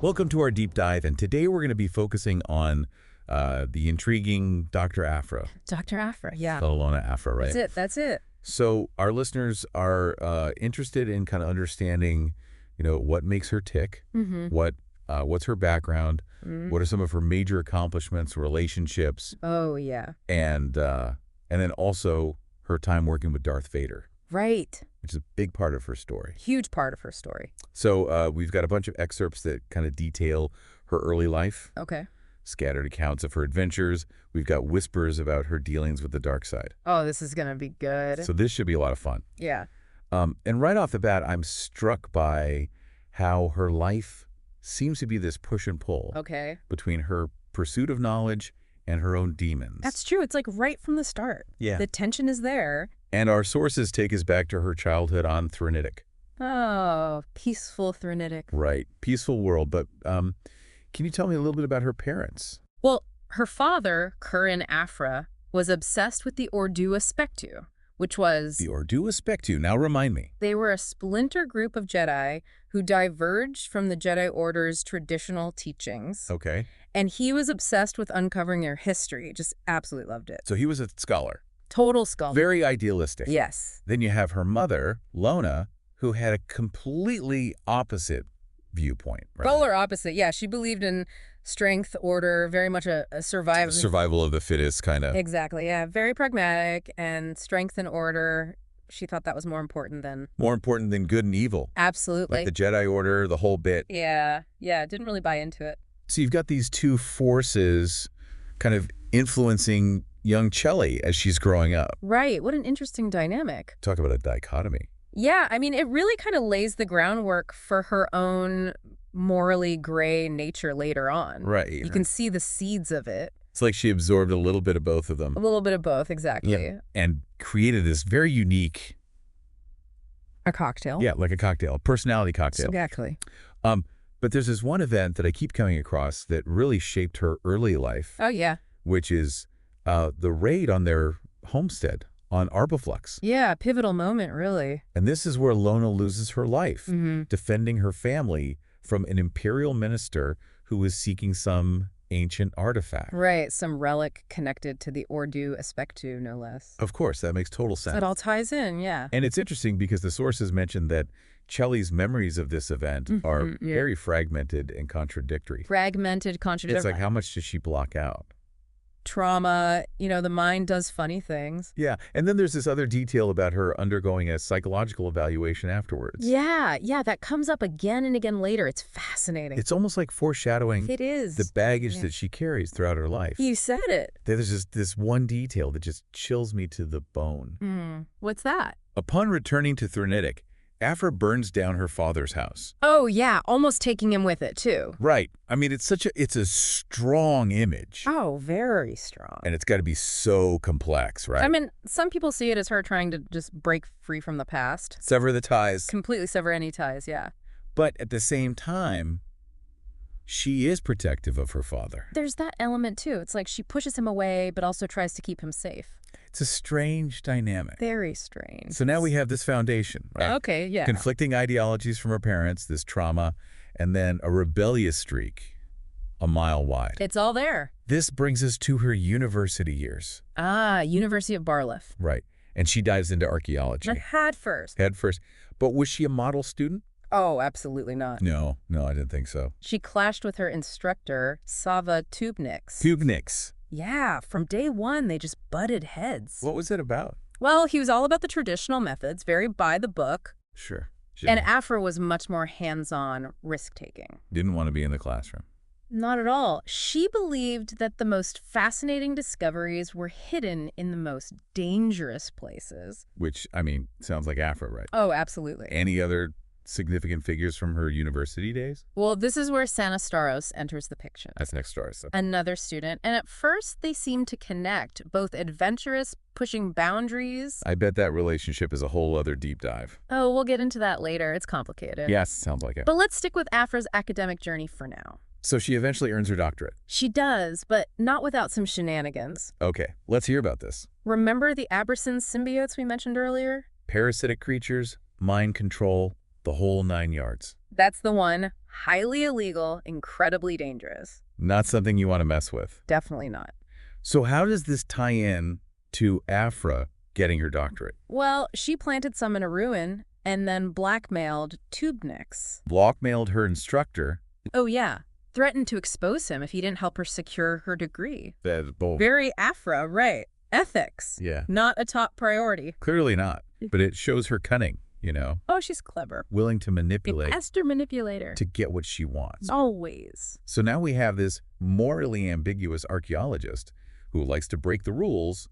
Welcome to our deep dive, and today we're going to be focusing on the intriguing Dr. Aphra. Dr. Aphra, yeah. Chelli Lona Aphra, right? That's it. So our listeners are interested in kind of understanding, what makes her tick, what's her background, what are some of her major accomplishments, relationships. Oh, yeah. And then also her time working with Darth Vader. Right. Which is a big part of her story. Huge part of her story. So we've got a bunch of excerpts that kind of detail her early life. Okay. Scattered accounts of her adventures. We've got whispers about her dealings with the dark side. Oh, this is going to be good. So this should be a lot of fun. Yeah. And right off the bat, I'm struck by how her life seems to be this push and pull between her pursuit of knowledge and her own demons. That's true. It's like right from the start. Yeah. The tension is there. And our sources take us back to her childhood on Thranitic. Oh, peaceful Thranitic. Right. Peaceful world. But can you tell me a little bit about her parents? Well, her father, Chelli Aphra, was obsessed with the Ordu Aspectu, which was... The Ordu Aspectu. Now remind me. They were a splinter group of Jedi who diverged from the Jedi Order's traditional teachings. Okay. And he was obsessed with uncovering their history. Just absolutely loved it. So he was a scholar. Total scholar. Very idealistic. Yes. Then you have her mother, Lona, who had a completely opposite viewpoint. Right? Polar opposite. Yeah, she believed in strength, order, very much a survival of the fittest kind of. Exactly, yeah. Very pragmatic, and strength and order, she thought that was more important than... More important than good and evil. Absolutely. Like the Jedi Order, the whole bit. Yeah, didn't really buy into it. So you've got these two forces kind of influencing young Chelli as she's growing up. Right. What an interesting dynamic. Talk about a dichotomy. Yeah, I mean, it really kind of lays the groundwork for her own morally gray nature later on. Right. You can see the seeds of it. It's like she absorbed a little bit of both of them. A little bit of both, exactly. Yeah. And created this very unique... A cocktail. Yeah, like a cocktail, a personality cocktail. Exactly. But there's this one event that I keep coming across that really shaped her early life. Oh, yeah. Which is the raid on their homestead on Arboflux. Yeah, pivotal moment, really. And this is where Lona loses her life, defending her family from an imperial minister who was seeking some ancient artifact. Right, some relic connected to the Ordu Aspectu, no less. Of course, that makes total sense. That all ties in, yeah. And it's interesting because the sources mention that Chelli's memories of this event are very fragmented and contradictory. Fragmented, contradictory. It's like, how much does she block out? Trauma, the mind does funny things. Yeah, and then there's this other detail about her undergoing a psychological evaluation afterwards. Yeah, that comes up again and again later. It's fascinating. It's almost like foreshadowing the baggage that she carries throughout her life. You said it. There's just this one detail that just chills me to the bone. What's that? Upon returning to Thranitic, Aphra burns down her father's house. Oh, yeah, almost taking him with it, too. Right. I mean, it's a strong image. Oh, very strong. And it's got to be so complex, right? I mean, some people see it as her trying to just break free from the past. Sever the ties. Completely sever any ties, yeah. But at the same time, she is protective of her father. There's that element, too. It's like she pushes him away, but also tries to keep him safe. It's a strange dynamic. Very strange. So now we have this foundation, right? Okay, yeah. Conflicting ideologies from her parents, this trauma, and then a rebellious streak a mile wide. It's all there. This brings us to her university years. Ah, University of Barliff. Right. And she dives into archaeology. Head first. But was she a model student? Oh, absolutely not. No, I didn't think so. She clashed with her instructor, Sava Tubnix. Yeah, from day one, they just butted heads. What was it about? Well, he was all about the traditional methods, very by the book. Sure. And Aphra was much more hands-on, risk-taking. Didn't want to be in the classroom. Not at all. She believed that the most fascinating discoveries were hidden in the most dangerous places. Which, I mean, sounds like Aphra, right? Oh, absolutely. Any other significant figures from her university days? Well, this is where Sanastaros enters the picture. That's next door. So. Another student. And at first, they seem to connect, both adventurous, pushing boundaries. I bet that relationship is a whole other deep dive. Oh, we'll get into that later. It's complicated. Yes, sounds like it. But let's stick with Aphra's academic journey for now. So she eventually earns her doctorate. She does, but not without some shenanigans. Okay, let's hear about this. Remember the Aberson symbiotes we mentioned earlier? Parasitic creatures, mind control, the whole 9 yards. That's the one. Highly illegal, incredibly dangerous. Not something you want to mess with. Definitely not. So how does this tie in to Aphra getting her doctorate? Well, she planted some in a ruin and then blackmailed Tubnix. Blackmailed her instructor. Oh, yeah. Threatened to expose him if he didn't help her secure her degree. That's both. Very Aphra, right. Ethics. Yeah. Not a top priority. Clearly not. But it shows her cunning, you know. Oh, she's clever. Willing to manipulate. Master manipulator. To get what she wants. Always. So now we have this morally ambiguous archaeologist who likes to break the rules,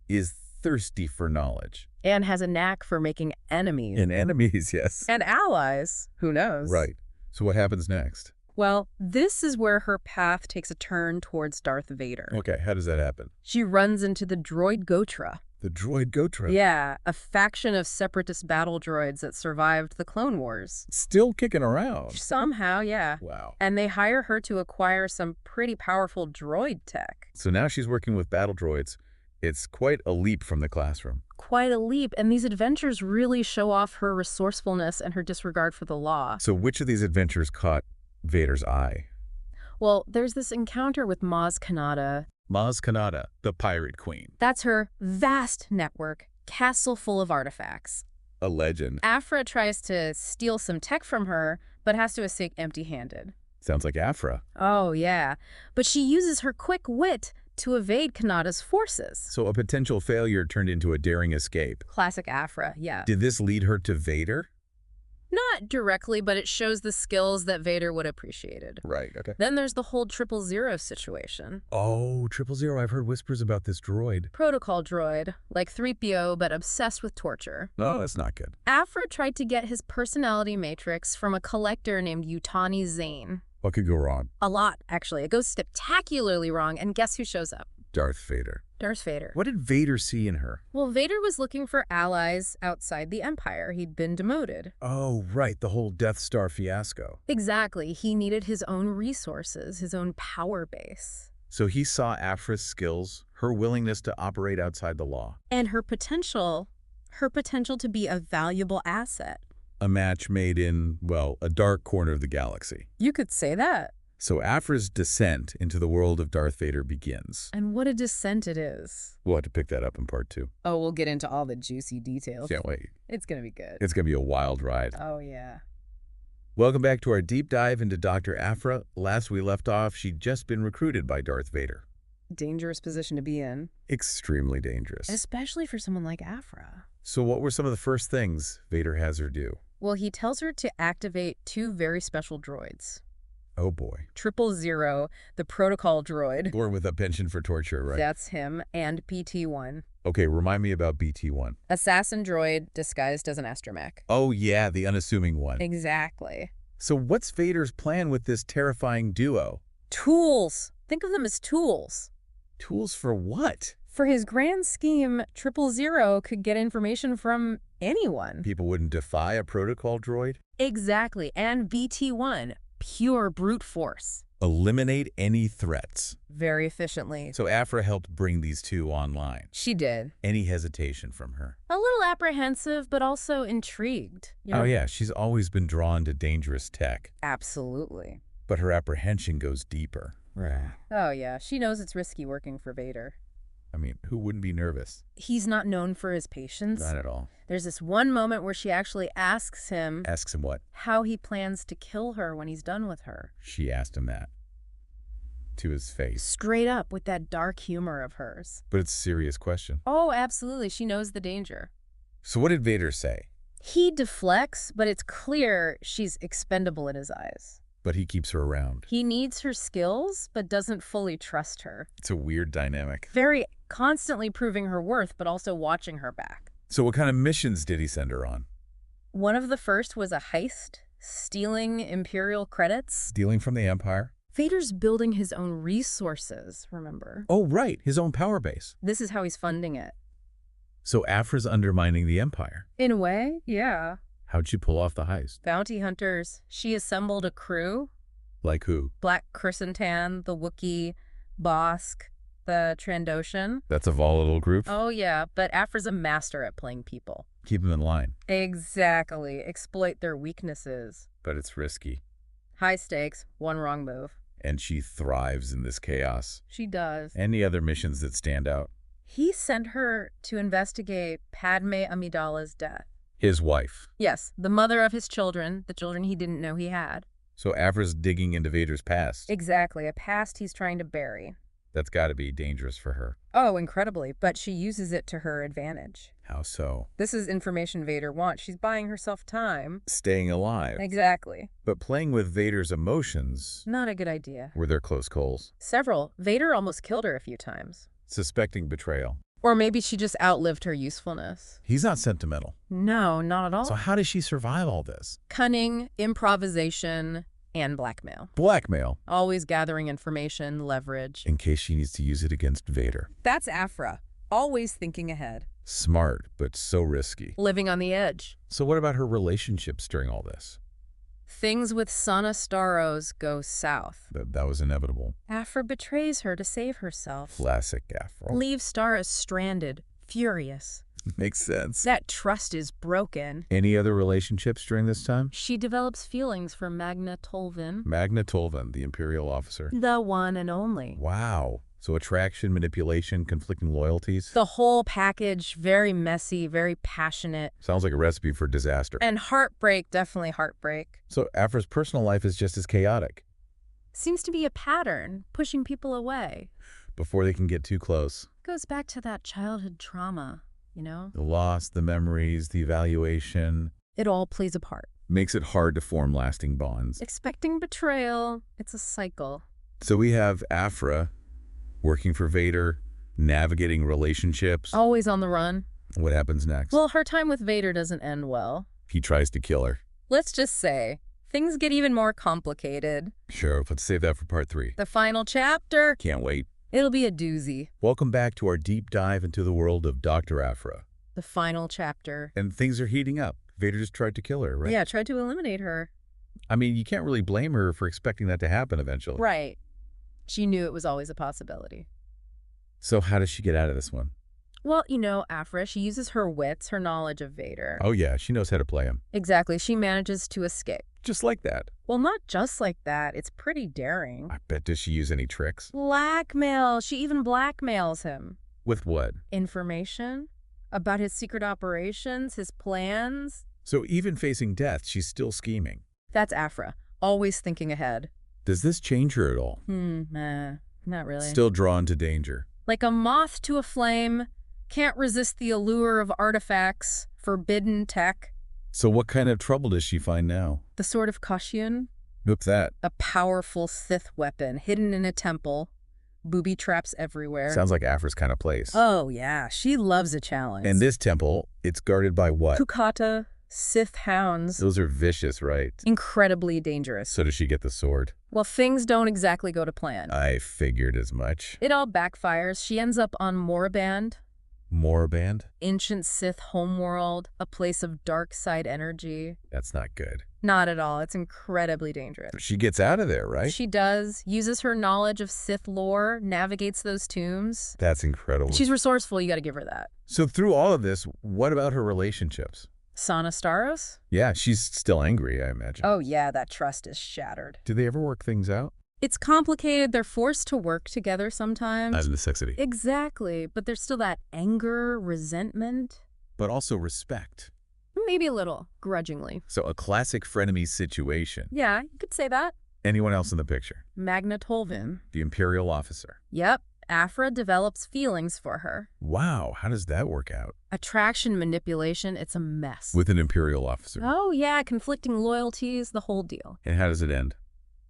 is thirsty for knowledge. And has a knack for making enemies. And enemies, yes. And allies. Who knows? Right. So what happens next? Well, this is where her path takes a turn towards Darth Vader. Okay, how does that happen? She runs into the droid Gotra. The droid Gotra. Yeah, a faction of separatist battle droids that survived the Clone Wars. Still kicking around. Somehow, yeah. Wow. And they hire her to acquire some pretty powerful droid tech. So now she's working with battle droids. It's quite a leap from the classroom. Quite a leap, and these adventures really show off her resourcefulness and her disregard for the law. So which of these adventures caught Vader's eye? Well, there's this encounter with Maz Kanata. Maz Kanata, the pirate queen. That's her vast network, castle full of artifacts. A legend. Aphra tries to steal some tech from her, but has to escape empty-handed. Sounds like Aphra. Oh, yeah. But she uses her quick wit to evade Kanata's forces. So a potential failure turned into a daring escape. Classic Aphra, yeah. Did this lead her to Vader? Not directly, but it shows the skills that Vader would have appreciated. Right, okay. Then there's the whole 000 situation. Oh, 000. I've heard whispers about this droid. Protocol droid, like 3PO, but obsessed with torture. No, that's not good. Aphra tried to get his personality matrix from a collector named Yutani Zane. What could go wrong? A lot, actually. It goes spectacularly wrong, and guess who shows up? Darth Vader. Darth Vader. What did Vader see in her? Well, Vader was looking for allies outside the Empire. He'd been demoted. Oh, right, the whole Death Star fiasco. Exactly. He needed his own resources, his own power base. So he saw Aphra's skills, her willingness to operate outside the law. And her potential to be a valuable asset. A match made in, well, a dark corner of the galaxy. You could say that. So Aphra's descent into the world of Darth Vader begins. And what a descent it is. We'll have to pick that up in part 2. Oh, we'll get into all the juicy details. Can't wait. It's going to be good. It's going to be a wild ride. Oh, yeah. Welcome back to our deep dive into Dr. Aphra. Last we left off, she'd just been recruited by Darth Vader. Dangerous position to be in. Extremely dangerous. Especially for someone like Aphra. So what were some of the first things Vader has her do? Well, he tells her to activate 2 very special droids. Oh boy. 000, the protocol droid. Born with a penchant for torture, right? That's him. And BT-1. Okay, remind me about BT-1. Assassin droid disguised as an astromech. Oh yeah, the unassuming one. Exactly. So what's Vader's plan with this terrifying duo? Tools. Think of them as tools. Tools for what? For his grand scheme, 000 could get information from anyone. People wouldn't defy a protocol droid? Exactly. And BT-1. Pure brute force. Eliminate any threats. Very efficiently. So Aphra helped bring these 2 online. She did. Any hesitation from her? A little apprehensive, but also intrigued. Oh yeah, she's always been drawn to dangerous tech. Absolutely. But her apprehension goes deeper. Right. Oh yeah, she knows it's risky working for Vader. I mean, who wouldn't be nervous? He's not known for his patience. Not at all. There's this one moment where she actually asks him... Asks him what? How he plans to kill her when he's done with her. She asked him that. To his face. Straight up with that dark humor of hers. But it's a serious question. Oh, absolutely. She knows the danger. So what did Vader say? He deflects, but it's clear she's expendable in his eyes. But he keeps her around. He needs her skills, but doesn't fully trust her. It's a weird dynamic. Very constantly proving her worth, but also watching her back. So what kind of missions did he send her on? One of the first was a heist, stealing Imperial credits. Stealing from the Empire? Vader's building his own resources, remember? Oh, right. His own power base. This is how he's funding it. So Aphra's undermining the Empire. In a way, yeah. How'd she pull off the heist? Bounty hunters. She assembled a crew. Like who? Black Chrysantan, the Wookiee, Bosk, the Trandoshan. That's a volatile group? Oh, yeah, but Aphra's a master at playing people. Keep them in line. Exactly. Exploit their weaknesses. But it's risky. High stakes, one wrong move. And she thrives in this chaos. She does. Any other missions that stand out? He sent her to investigate Padme Amidala's death. His wife. Yes, the mother of his children, the children he didn't know he had. So Aphra's digging into Vader's past. Exactly, a past he's trying to bury. That's got to be dangerous for her. Oh, incredibly, but she uses it to her advantage. How so? This is information Vader wants. She's buying herself time. Staying alive. Exactly. But playing with Vader's emotions. Not a good idea. Were there close calls? Several. Vader almost killed her a few times. Suspecting betrayal. Or maybe she just outlived her usefulness. He's not sentimental. No, not at all. So how does she survive all this? Cunning, improvisation, and blackmail. Blackmail. Always gathering information, leverage. In case she needs to use it against Vader. That's Aphra. Always thinking ahead. Smart, but so risky. Living on the edge. So what about her relationships during all this? Things with Sana Starros go south. That was inevitable. Aphra betrays her to save herself. Classic Aphra. Leaves Starros stranded, furious. Makes sense. That trust is broken. Any other relationships during this time? She develops feelings for Magna Tolvin. Magna Tolvin, the Imperial officer. The one and only. Wow. So attraction, manipulation, conflicting loyalties? The whole package, very messy, very passionate. Sounds like a recipe for disaster. And heartbreak, definitely heartbreak. So Aphra's personal life is just as chaotic. Seems to be a pattern, pushing people away. Before they can get too close. Goes back to that childhood trauma, you know? The loss, the memories, the evaluation. It all plays a part. Makes it hard to form lasting bonds. Expecting betrayal, it's a cycle. So we have Aphra working for Vader, navigating relationships. Always on the run. What happens next? Well, her time with Vader doesn't end well. He tries to kill her. Let's just say, things get even more complicated. Sure, let's save that for part 3. The final chapter. Can't wait. It'll be a doozy. Welcome back to our deep dive into the world of Dr. Aphra. The final chapter. And things are heating up. Vader just tried to kill her, right? Yeah, tried to eliminate her. I mean, you can't really blame her for expecting that to happen eventually. Right. She knew it was always a possibility. So how does she get out of this one? Well, you know, Aphra, she uses her wits, her knowledge of Vader. Oh yeah, she knows how to play him. Exactly. She manages to escape. Just like that. Well, not just like that. It's pretty daring. I bet, does she use any tricks? Blackmail. She even blackmails him. With what? Information about his secret operations, his plans. So even facing death, she's still scheming. That's Aphra. Always thinking ahead. Does this change her at all? Not really. Still drawn to danger. Like a moth to a flame, can't resist the allure of artifacts, forbidden tech. So what kind of trouble does she find now? The Sword of Kashyyyn, What's that? a powerful Sith weapon hidden in a temple. Booby traps everywhere. Sounds like Aphra's kind of place. Oh, yeah. She loves a challenge. And this temple, it's guarded by what? Kukata, Sith hounds. Those are vicious, right? Incredibly dangerous. So does she get the sword? Well, things don't exactly go to plan. I figured as much. It all backfires. She ends up on Moraband, Moraband? ancient Sith homeworld, a place of dark side energy. That's not good. Not at all. It's incredibly dangerous. But she gets out of there, right? She does, uses her knowledge of Sith lore, navigates those tombs. That's incredible. She's resourceful, you gotta give her that. So through all of this, what about her relationships? Sana Starros? Yeah, she's still angry, I imagine. Oh yeah, that trust is shattered. Do they ever work things out? It's complicated. They're forced to work together sometimes. As a necessity. Exactly, but there's still that anger, resentment. But also respect. Maybe a little, grudgingly. So a classic frenemy situation. Yeah, you could say that. Anyone else in the picture? Magna Tolvin. The Imperial officer. Yep, Aphra develops feelings for her. Wow, how does that work out? Attraction, manipulation, it's a mess. With an Imperial officer. Oh yeah, conflicting loyalties, the whole deal. And how does it end?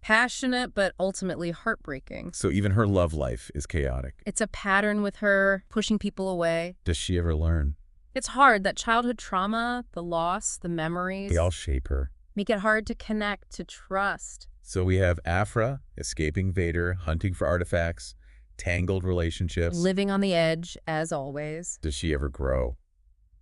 Passionate, but ultimately heartbreaking. So even her love life is chaotic. It's a pattern with her, pushing people away. Does she ever learn? It's hard, that childhood trauma, the loss, the memories. They all shape her. Make it hard to connect, to trust. So we have Aphra escaping Vader, hunting for artifacts, tangled relationships. Living on the edge, as always. Does she ever grow?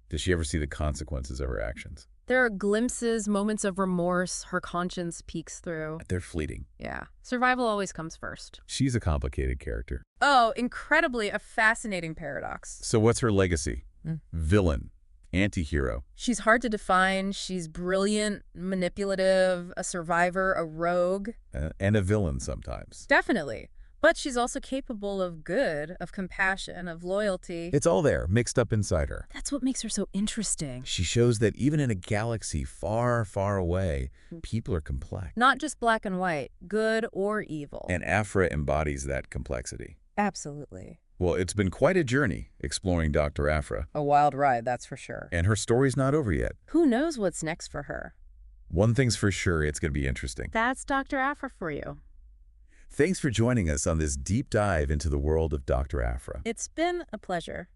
Does she ever see the consequences of her actions? There are glimpses, moments of remorse her conscience peeks through. They're fleeting. Yeah. Survival always comes first. She's a complicated character. Oh, incredibly a fascinating paradox. So what's her legacy? Villain. Anti-hero. She's hard to define. She's brilliant, manipulative, a survivor, a rogue. And a villain sometimes. Definitely. But she's also capable of good, of compassion, of loyalty. It's all there, mixed up inside her. That's what makes her so interesting. She shows that even in a galaxy far, far away, people are complex. Not just black and white, good or evil. And Aphra embodies that complexity. Absolutely. Well, it's been quite a journey exploring Dr. Aphra. A wild ride, that's for sure. And her story's not over yet. Who knows what's next for her? One thing's for sure, it's going to be interesting. That's Dr. Aphra for you. Thanks for joining us on this deep dive into the world of Dr. Aphra. It's been a pleasure.